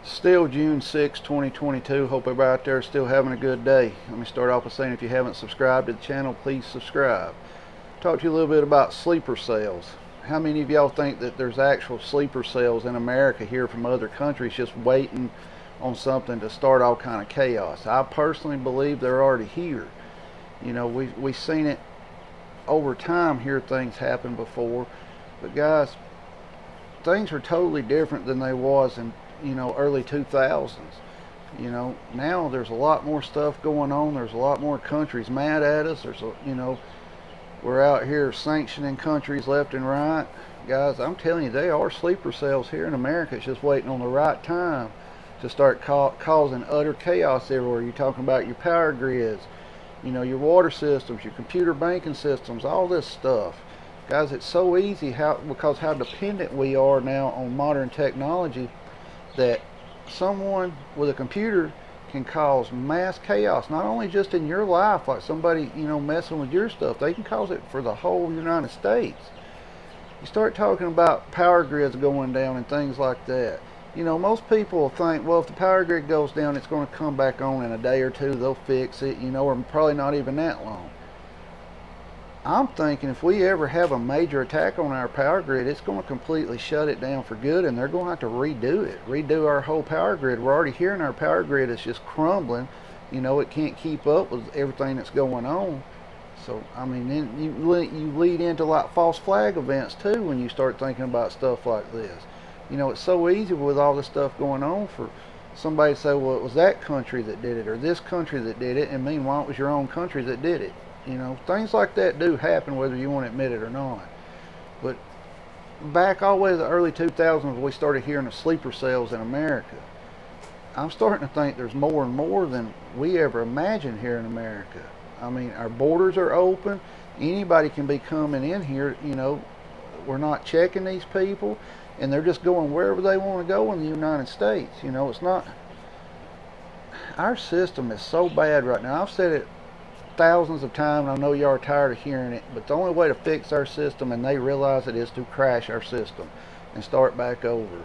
Still June 6, 2022. Hope everybody out there is still having a good day. Let me start off by saying if you haven't subscribed to the channel, please subscribe. Talk to you a little bit about sleeper cells. How many of y'all think that there's actual sleeper cells in America here from other countries just waiting on something to start all kind of chaos? I personally believe they're already here. You know, we've seen it over time here, things happen before. But guys, things are totally different than they was in early 2000s. Now there's a lot more stuff going on. There's a lot more countries mad at us. We're out here sanctioning countries left and right. Guys, I'm telling you, they are sleeper cells here in America. It's just waiting on the right time to start causing utter chaos everywhere. You're talking about your power grids, your water systems, your computer banking systems, all this stuff. Guys, it's so easy because how dependent we are now on modern technology that someone with a computer can cause mass chaos, not only just in your life, like somebody, messing with your stuff. They can cause it for the whole United States. You start talking about power grids going down and things like that. Most people think, well, if the power grid goes down, it's going to come back on in a day or two. They'll fix it, or probably not even that long. I'm thinking if we ever have a major attack on our power grid, it's going to completely shut it down for good, and they're going to have to redo our whole power grid. We're already hearing our power grid is just crumbling. It can't keep up with everything that's going on. So, I mean, then you lead into like false flag events too when you start thinking about stuff like this. It's so easy with all this stuff going on for somebody to say, well, it was that country that did it or this country that did it, and meanwhile it was your own country that did it. Things like that do happen whether you want to admit it or not. But back all the way to the early 2000s, we started hearing of sleeper cells in America. I'm starting to think there's more and more than we ever imagined here in America. I mean, our borders are open. Anybody can be coming in here. We're not checking these people, and they're just going wherever they want to go in the United States. It's not. Our system is so bad right now. I've said it thousands of times. I know y'all are tired of hearing it, but the only way to fix our system, and they realize it, is to crash our system and start back over.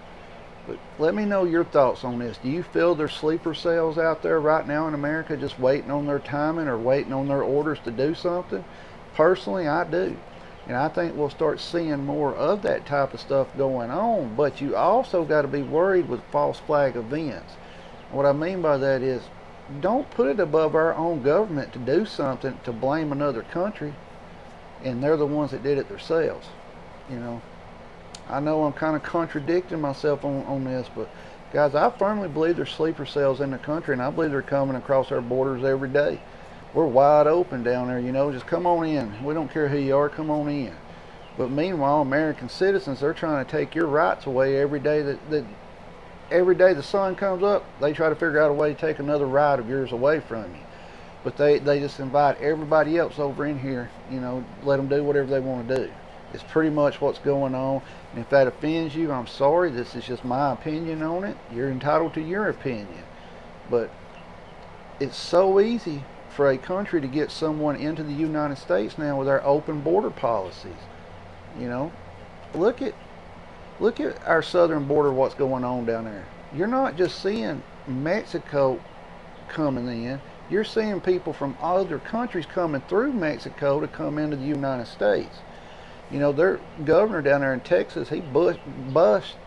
But let me know your thoughts on this. Do you feel there's sleeper cells out there right now in America just waiting on their timing or waiting on their orders to do something? Personally, I do. And I think we'll start seeing more of that type of stuff going on. But you also got to be worried with false flag events. What I mean by that is, don't put it above our own government to do something to blame another country, and they're the ones that did it themselves. I know I'm kind of contradicting myself on this, but guys, I firmly believe there's sleeper cells in the country, and I believe they're coming across our borders every day. We're wide open down there, just come on in. We don't care who you are, come on in. But meanwhile, American citizens, they're trying to take your rights away every day that every day the sun comes up. They try to figure out a way to take another right of yours away from you. But they just invite everybody else over in here, let them do whatever they want to do. It's pretty much what's going on. And if that offends you, I'm sorry. This is just my opinion on it. You're entitled to your opinion. But it's so easy for a country to get someone into the United States now with our open border policies. Look at our southern border, what's going on down there. You're not just seeing Mexico coming in. You're seeing people from other countries coming through Mexico to come into the United States. Their governor down there in Texas, he bust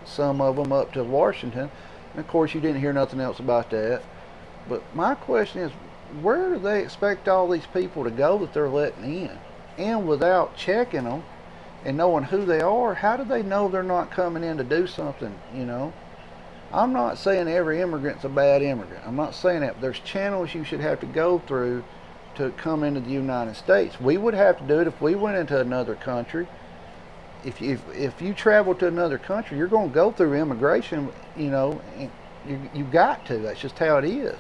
some of them up to Washington. And of course, you didn't hear nothing else about that. But my question is, where do they expect all these people to go that they're letting in? And without checking them and knowing who they are, how do they know they're not coming in to do something? I'm not saying every immigrant's a bad immigrant. I'm not saying that. But there's channels you should have to go through to come into the United States. We would have to do it if we went into another country. If you travel to another country, you're going to go through immigration, and you got to. That's just how it is.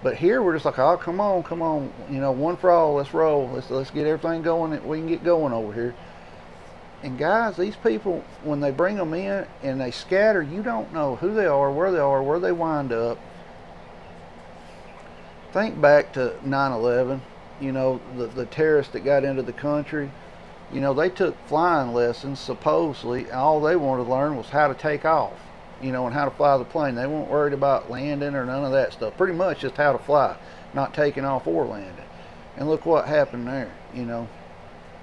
But here we're just like, oh, come on, one for all, let's roll. Let's get everything going that we can get going over here. And guys, these people, when they bring them in and they scatter, you don't know who they are, where they wind up. Think back to 9/11, the terrorists that got into the country. They took flying lessons, supposedly. All they wanted to learn was how to take off. you know, and how to fly the plane. They weren't worried about landing or none of that stuff. Pretty much just how to fly, not taking off or landing. And look what happened there, you know.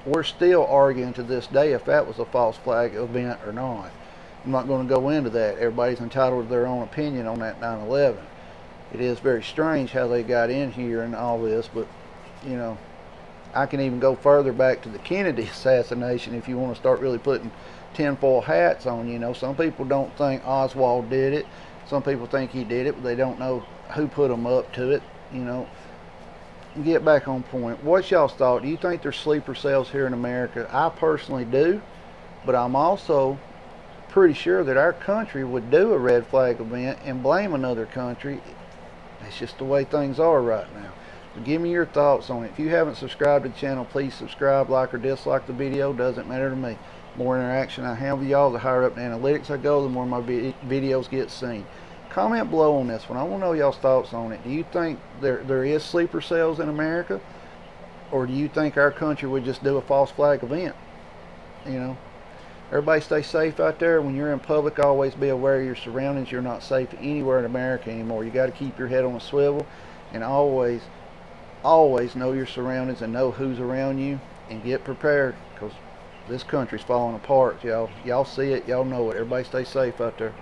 We're still arguing to this day if that was a false flag event or not. I'm not going to go into that. Everybody's entitled to their own opinion on that 9/11. It is very strange how they got in here and all this, but, you know, I can even go further back to the Kennedy assassination if you want to start really putting tinfoil hats on. You know, some people don't think Oswald did it. Some people think he did it, but they don't know who put them up to it. You know, get back on point. What's y'all's thought? Do you think there's sleeper cells here in America? I personally do, but I'm also pretty sure that our country would do a red flag event and blame another country. It's just the way things are right now. Give me your thoughts on it. If you haven't subscribed to the channel, please subscribe, like or dislike the video. Doesn't matter to me. The more interaction I have with y'all, the higher up the analytics I go, the more my videos get seen. Comment below on this one. I want to know y'all's thoughts on it. Do you think there is sleeper cells in America? Or do you think our country would just do a false flag event? You know, everybody stay safe out there. When you're in public, always be aware of your surroundings. You're not safe anywhere in America anymore. You got to keep your head on a swivel, and always know your surroundings and know who's around you, and get prepared, because this country's falling apart, y'all. Y'all see it, y'all know it. Everybody stay safe out there.